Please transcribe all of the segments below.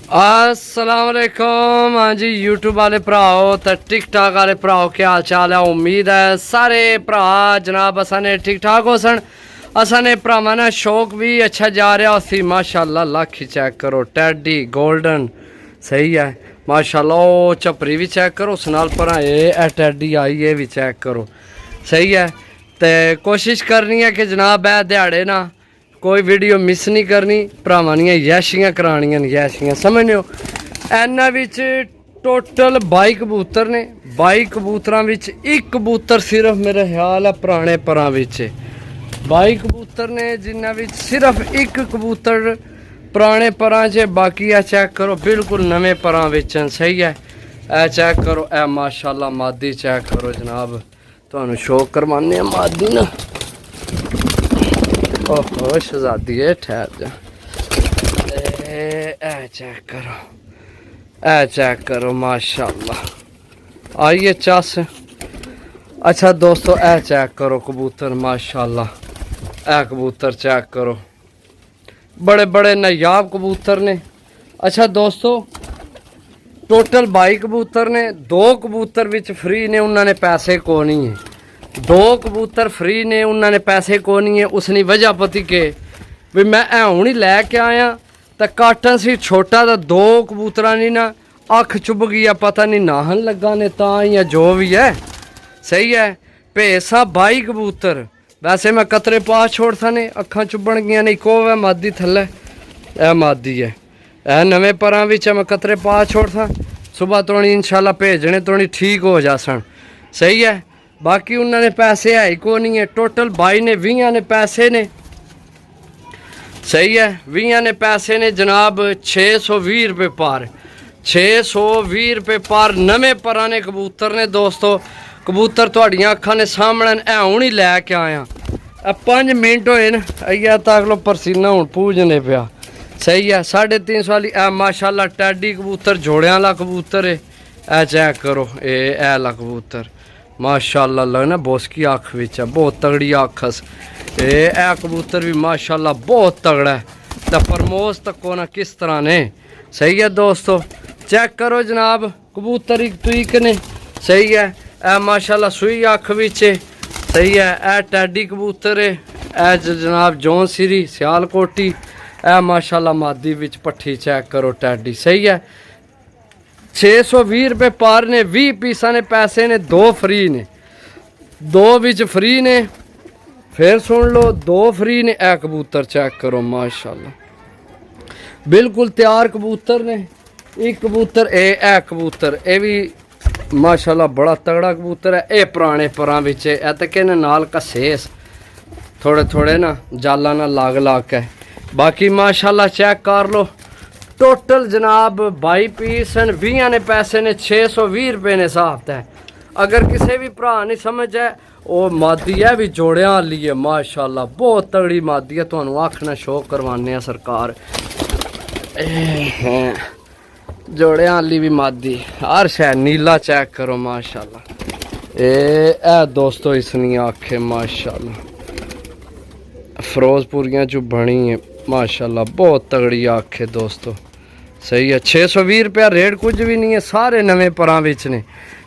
अस्सलाम वालेकुम। हाँ जी यूट्यूब वाले भराओ तो टिक टाक वाले भराओ क्या हाल चाल है। उम्मीद है सारे भरा जनाब असाने ठीक ठाक हो सन। असाने भरावां ना शौक भी अच्छा जा रहा उसी माशाल्लाह। लख चेक करो टैडी गोल्डन सही है माशाल्लाह। ओ चपरी भी चेक करो उस नाल पर ए टैडी आई ये भी चेक करो सही है। तो कोशिश करनी है कि जनाब है दिहाड़े ना कोई वीडियो मिस नहीं करनी। भरावां दियां यैशियां करानियां यैशियां समझने हो। इन्हां विच टोटल 22 कबूतर ने। 22 कबूतरां विच एक कबूतर सिर्फ मेरा ख्याल है पुराने परां विच 22 कबूतर ने जिन्हां विच सिर्फ एक कबूतर पुराने परां च। बाकी आ चेक करो बिल्कुल नवे परां विच सही है। ए चेक करो ए माशाल्लाह मादी चेक करो जनाब। तुहानू शो करवाने मादी ना। ओहो शहजादी है ठहर जा। ए चेक करो ए चेक करो माशाल्लाह आइए चस। अच्छा दोस्तों ए चेक करो कबूतर माशाल्लाह। ए कबूतर चेक करो बड़े बड़े नायाब कबूतर ने। अच्छा दोस्तों टोटल 22 कबूतर ने। 2 कबूतर विच फ्री ने उन्होंने पैसे को नहीं है। 2 कबूतर फ्री ने उन्होंने पैसे को नहीं है। उसने वजह पति के भी मैं हूँ ही लैके आया तो काटन सी छोटा तो 2 कबूतर नहीं ना अख चुभ गया पता नहीं नाहन लगा ने ता या जो भी है सही है। भेसा 22 कबूतर वैसे मैं कतरे पास छोड़ता ने अखा चुभन गया नहीं को है मादी थले ए मादी है ए नवे परां विच मैं कतरे पास छोड़ता सुबह तो इंशाल्लाह भेजने तो ठीक हो जा सन सही है। बाकी उन्होंने पैसे है ही को नहीं है। टोटल 22 ने 20 ने पैसे ने सही है। 20 ने पैसे ने जनाब 620 रुपये पार 620 रुपये पार नवे पुराने कबूतर ने। दोस्तों कबूतर थोड़ियां अखा ने सामने ए हूँ ही लैके आया 5 मिनट होए न अइया तक लो परसीना हूँ पूजने पिया सही है। 350 वाली ए माशाल्लाह टैडी कबूतर जोड़ियां वाला कबूतर है। ए चेक करो ए ला कबूतर माशाल्लाह लगना बोसकी अख विच है बहुत तगड़ी अखस। ए कबूतर भी माशाल्लाह बहुत तगड़ा है। तो प्रमोस तक को ना किस तरह ने सही है। दोस्तों चेक करो जनाब कबूतर एक तुक ने सही है। ए माशाल्लाह सुई अख विच सही है। ए टैडी कबूतर है ए जनाब जौन सिरी सियालकोटी ए माशाल्लाह मादी विच पट्ठी चेक करो टैडी सही है। 620 रुपये पार ने 20 पीसा ने पैसे ने 2 फ्री ने 2 विच फ्री ने फिर सुन लो 2 फ्री ने। ए कबूतर चेक करो माशाल्लाह बिल्कुल तैयार कबूतर ने। एक कबूतर ए कबूतर ए भी माशाल्लाह बड़ा तगड़ा कबूतर है। ए पुराने परां विच ए ते कहने नाल कसेस थोड़े थोड़े ना जाला ना लाग लाग के। बाकी माशाल्लाह चेक कर लो टोटल जनाब 22 पीस 20 ने पैसे ने 620 रुपये ने हिसाब है। अगर किसी भी भरा नहीं समझ है वो मादी है भी जोड़ियां वाली है माशाल्लाह बहुत तगड़ी मादी है। तुहानू आखना शो करवाने सरकार जोड़ियां वाली भी मादी हर शह नीला चेक करो माशाल्लाह। ए दोस्तों इसनी आखे माशाल्लाह फिरोजपुरियां चो बनी है माशाल्लाह बहुत तगड़ी आखे दोस्तों सही है। 620 रुपया रेट कुछ भी नहीं है सारे नवे परां विच ने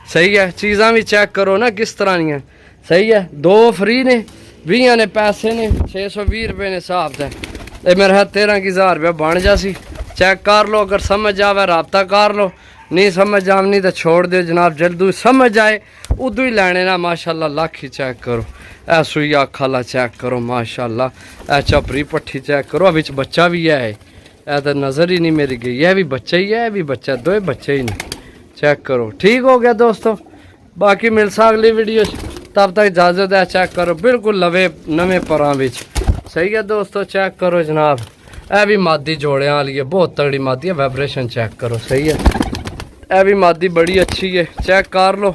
सही है। चीज़ां भी चेक करो ना किस तरह दी सही है। 2 फ्री ने 20 ने पैसे ने 620 रुपये ने हिसाब से। ये मेरा 13,000 रुपया बन जासी। चेक कर लो अगर समझ आवे रबता कर लो नहीं समझ आवनी तो छोड़ दो जनाब। जल्दी समझ आए उदू ही लैने ना माशाल्लाह। लख ही चेक करो ए सुई अख वाला चेक करो माशाल्लाह। ए चपरी पट्ठी चेक करो विच बच्चा भी है। ए तो नज़र ही नहीं मेरी गई है भी बच्चा ही है भी बच्चा 2 बच्चे ही नहीं चेक करो ठीक हो गया दोस्तों। बाकी मिल सा अगली वीडियो तब तक इजाज़त है। चेक करो बिल्कुल लवे नवे परां विच सही है दोस्तों। चेक करो जनाब ए भी मादी जोड़ियां वाली है बहुत तगड़ी मादी है। वाइब्रेशन चेक करो सही है। ए भी मादी बड़ी अच्छी है चेक कर लो।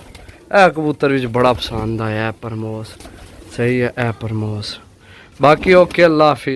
ए कबूतर विच बड़ा पसंद आया है प्रमोस सही है ए प्रमोस। बाकी ओके अल्लाह हाफिज़।